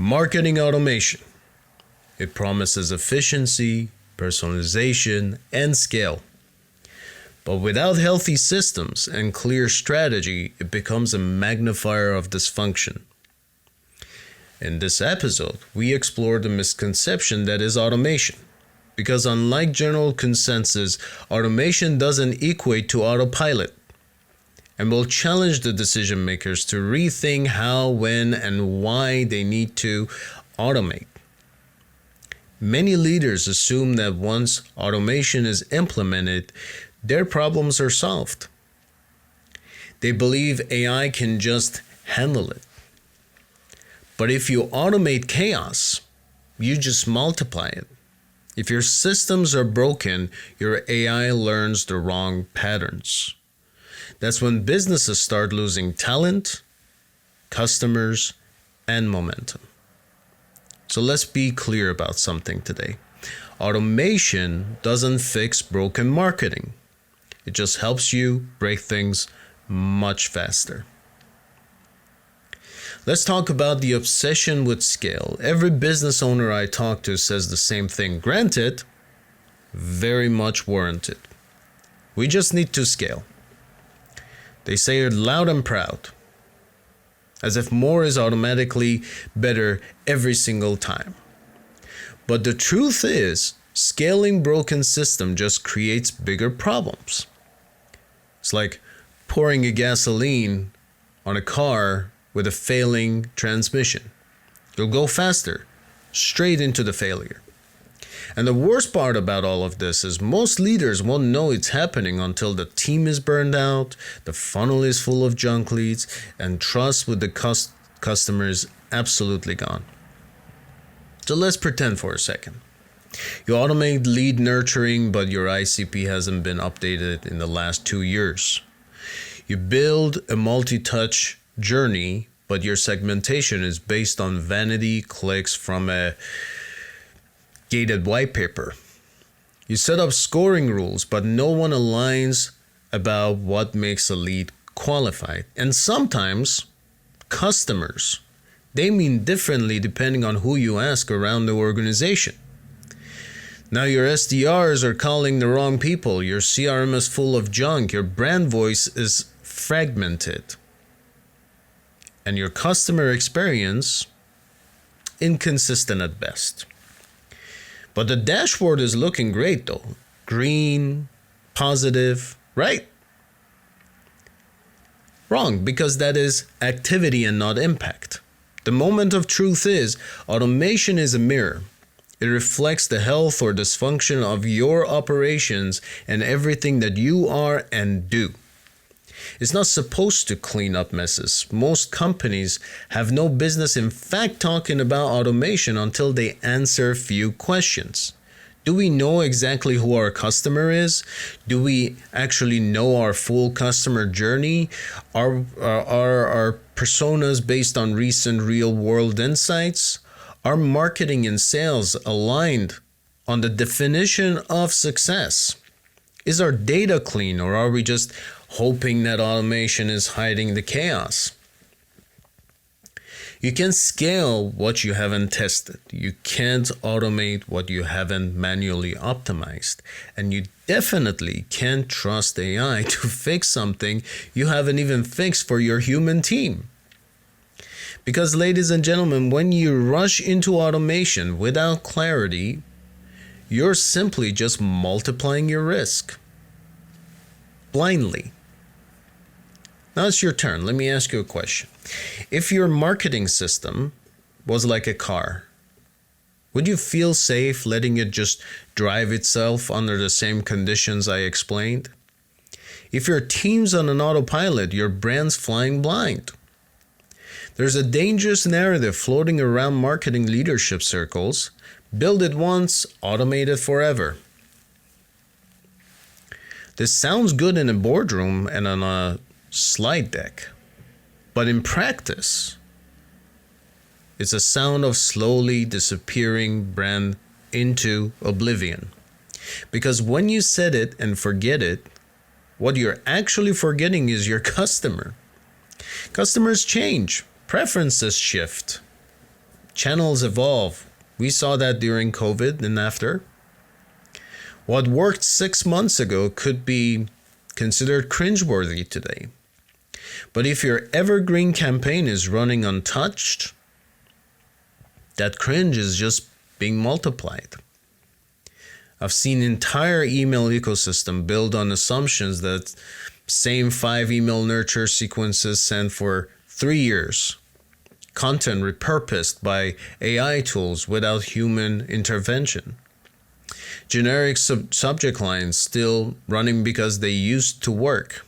Marketing automation. It promises efficiency, personalization, and scale. But without healthy systems and clear strategy, it becomes a magnifier of dysfunction. In this episode, we explore the misconception that is automation. Because unlike general consensus, automation doesn't equate to autopilot. And will challenge the decision makers to rethink how, when, and why they need to automate. Many leaders assume that once automation is implemented, their problems are solved. They believe AI can just handle it. But if you automate chaos, you just multiply it. If your systems are broken, your AI learns the wrong patterns. That's when businesses start losing talent, customers, and momentum. So let's be clear about something today. Automation doesn't fix broken marketing. It just helps you break things much faster. Let's talk about the obsession with scale. Every business owner I talk to says the same thing. Granted, very much warranted. We just need to scale. They say it loud and proud, as if more is automatically better every single time. But the truth is, scaling broken system just creates bigger problems. It's like pouring a gasoline on a car with a failing transmission. You'll go faster, straight into the failure. And the worst part about all of this is most leaders won't know it's happening until the team is burned out, the funnel is full of junk leads, and trust with the customer is absolutely gone. So let's pretend for a second. You automate lead nurturing, but your ICP hasn't been updated in the last 2 years. You build a multi-touch journey, but your segmentation is based on vanity clicks from a gated white paper. You set up scoring rules, but no one aligns about what makes a lead qualified. And sometimes customers, they mean differently depending on who you ask around the organization. Now your SDRs are calling the wrong people, your CRM is full of junk, your brand voice is fragmented, and your customer experience inconsistent at best. But the dashboard is looking great though. Green, positive, right? Wrong, because that is activity and not impact. The moment of truth is, automation is a mirror. It reflects the health or dysfunction of your operations and everything that you are and do. It's not supposed to clean up messes. Most companies have no business in fact talking about automation until they answer few questions. Do we know exactly who our customer is? Do we actually know our full customer journey? Are our personas based on recent real-world insights? Are marketing and sales aligned on the definition of success? Is our data clean, or are we just hoping that automation is hiding the chaos? You can scale what you haven't tested. You can't automate what you haven't manually optimized. And you definitely can't trust AI to fix something you haven't even fixed for your human team. Because, ladies and gentlemen, when you rush into automation without clarity, you're simply just multiplying your risk blindly. Now it's your turn. Let me ask you a question. If your marketing system was like a car, would you feel safe letting it just drive itself under the same conditions I explained? If your team's on an autopilot, your brand's flying blind. There's a dangerous narrative floating around marketing leadership circles. Build it once, automate it forever. This sounds good in a boardroom and on a slide deck, but in practice, it's a sound of slowly disappearing brand into oblivion. Because when you set it and forget it, what you're actually forgetting is your customer. Customers change, preferences shift, Channels evolve. We saw that during COVID and after. What worked 6 months ago could be considered cringeworthy today. But if your evergreen campaign is running untouched, that cringe is just being multiplied. I've seen entire email ecosystem built on assumptions that same 5 email nurture sequences sent for 3 years. Content repurposed by AI tools without human intervention. Generic subject lines still running because they used to work.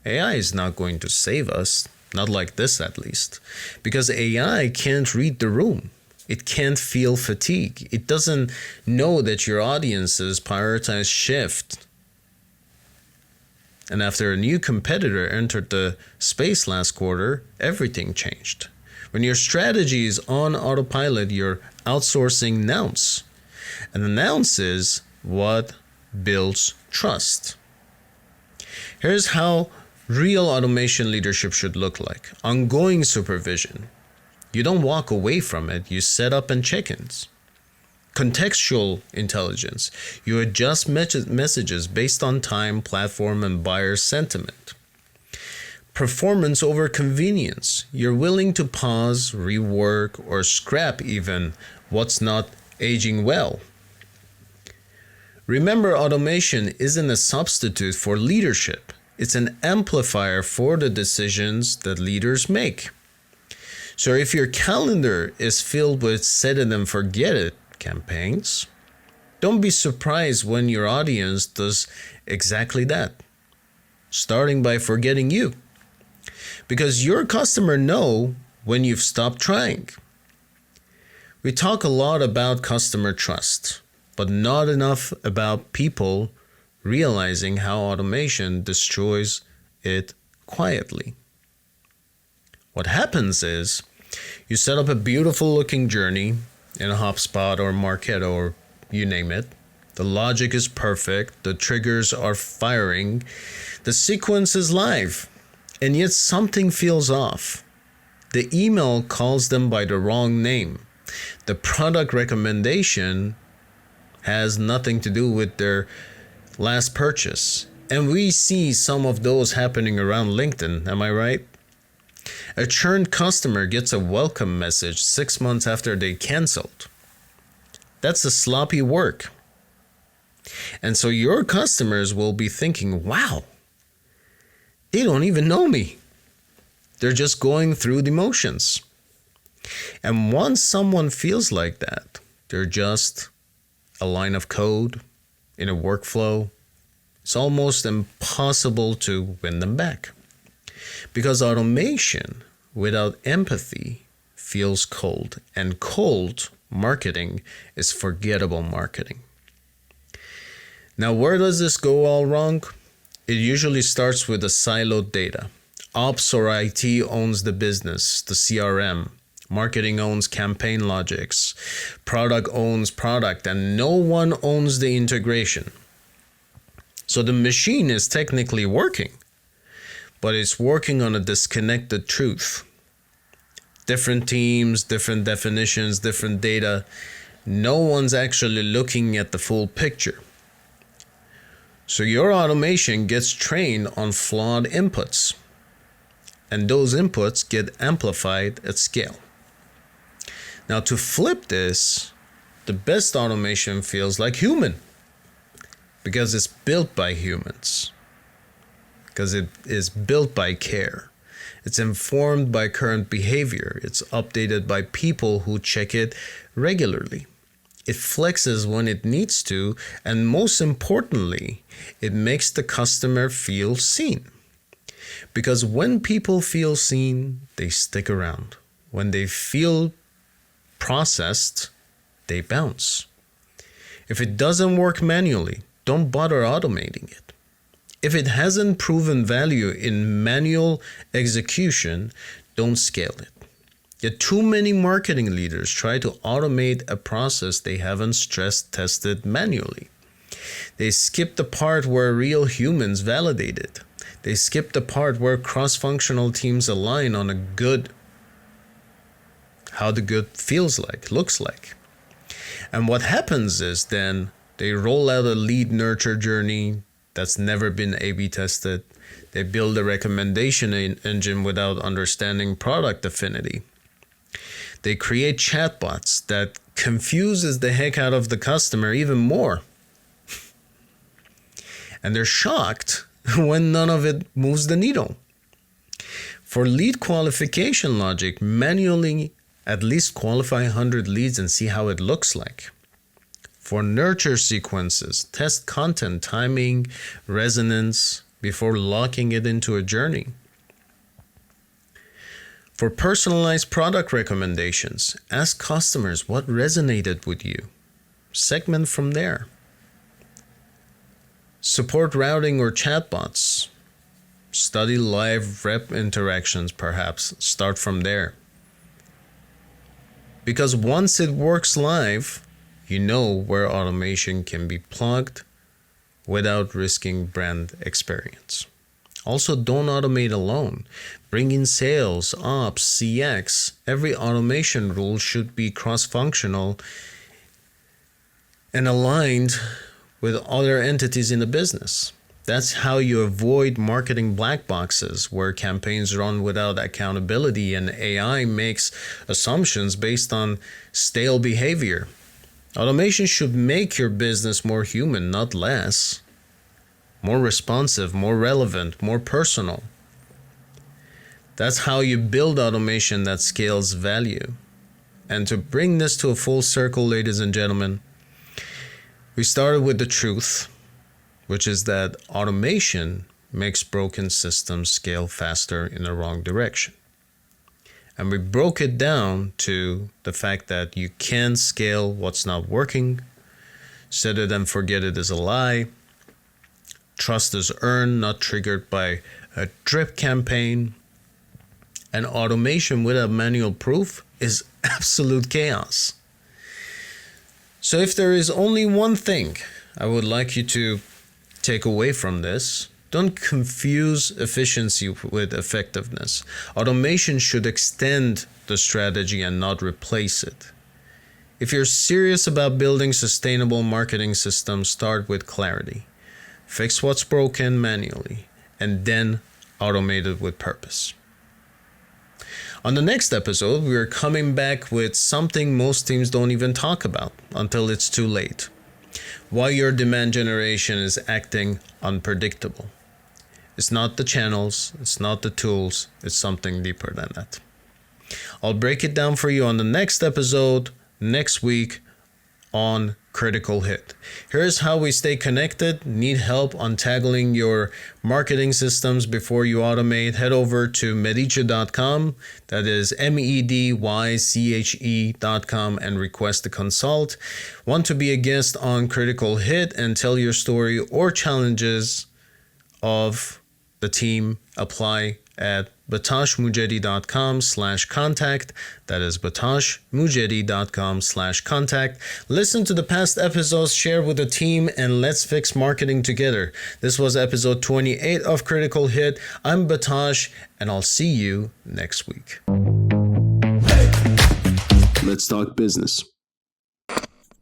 AI is not going to save us, not like this at least, because AI can't read the room. It can't feel fatigue. It doesn't know that your audiences prioritize shift. And after a new competitor entered the space last quarter, everything changed. When your strategy is on autopilot, you're outsourcing nouns. And the nouns is what builds trust. Here's how real automation leadership should look like. Ongoing supervision. You don't walk away from it, you set up and check-ins. Contextual intelligence. You adjust messages based on time, platform, and buyer sentiment. Performance over convenience. You're willing to pause, rework, or scrap even what's not aging well. Remember, automation isn't a substitute for leadership. It's an amplifier for the decisions that leaders make. So if your calendar is filled with set it and forget it campaigns, don't be surprised when your audience does exactly that, starting by forgetting you. Because your customer know when you've stopped trying. We talk a lot about customer trust, but not enough about people realizing how automation destroys it quietly. What happens is you set up a beautiful looking journey in a HubSpot or Marketo or you name it. The logic is perfect. The triggers are firing. The sequence is live. And yet something feels off. The email calls them by the wrong name. The product recommendation has nothing to do with their last purchase. And we see some of those happening around LinkedIn, am I right? A churned customer gets a welcome message 6 months after they canceled. That's a sloppy work. And so your customers will be thinking, wow, they don't even know me. They're just going through the motions. And once someone feels like that, they're just a line of code in a workflow. It's almost impossible to win them back. Because automation without empathy feels cold, and cold marketing is forgettable marketing. Now, where does this go all wrong? It usually starts with the siloed data. Ops or IT owns the business, the CRM. Marketing owns campaign logics. Product owns product, and no one owns the integration. So the machine is technically working, but it's working on a disconnected truth. Different teams, different definitions, different data. No one's actually looking at the full picture. So your automation gets trained on flawed inputs, and those inputs get amplified at scale. Now, to flip this, the best automation feels like human, because it's built by humans, because it is built by care. It's informed by current behavior. It's updated by people who check it regularly. It flexes when it needs to, and most importantly, it makes the customer feel seen. Because when people feel seen, they stick around. When they feel processed, they bounce. If it doesn't work manually, don't bother automating it. If it hasn't proven value in manual execution, don't scale it. Yet too many marketing leaders try to automate a process they haven't stress tested manually. They skip the part where real humans validate it. They skip the part where cross-functional teams align on a good how the good feels like, looks like. And what happens is then they roll out a lead nurture journey that's never been A/B tested. They build a recommendation engine without understanding product affinity. They create chatbots that confuses the heck out of the customer even more. And they're shocked when none of it moves the needle. For lead qualification logic, manually at least qualify 100 leads and see how it looks like. For nurture sequences, test content, timing, resonance before locking it into a journey. For personalized product recommendations, ask customers what resonated with you. Segment from there. Support routing or chatbots. Study live rep interactions perhaps. Start from there. Because once it works live, you know where automation can be plugged without risking brand experience. Also, don't automate alone. Bring in sales, ops, CX. Every automation rule should be cross-functional and aligned with other entities in the business. That's how you avoid marketing black boxes where campaigns run without accountability and AI makes assumptions based on stale behavior. Automation should make your business more human, not less. More responsive, more relevant, more personal. That's how you build automation that scales value. And to bring this to a full circle, ladies and gentlemen, we started with the truth, which is that automation makes broken systems scale faster in the wrong direction. And we broke it down to the fact that you can scale what's not working. Set it and forget it is a lie. Trust is earned, not triggered by a drip campaign. And automation without manual proof is absolute chaos. So if there is only one thing I would like you to take away from this, don't confuse efficiency with effectiveness. Automation should extend the strategy and not replace it. If you're serious about building sustainable marketing systems, start with clarity. Fix what's broken manually, and then automate it with purpose. On the next episode, we are coming back with something most teams don't even talk about until it's too late. Why your demand generation is acting unpredictable. It's not the channels, it's not the tools, it's something deeper than that. I'll break it down for you on the next episode, next week on Critical Hit. Here's how we stay connected. Need help untangling your marketing systems before you automate? Head over to medice.com. That is medyche.com and request a consult. Want to be a guest on Critical Hit and tell your story or challenges of the team? Apply at batashmujedi.com/contact. That is batashmujedi.com/contact. Listen to the past episodes, share with the team, and let's fix marketing together. This was episode 28 of Critical Hit. I'm Batash, and I'll see you next week. Let's talk business.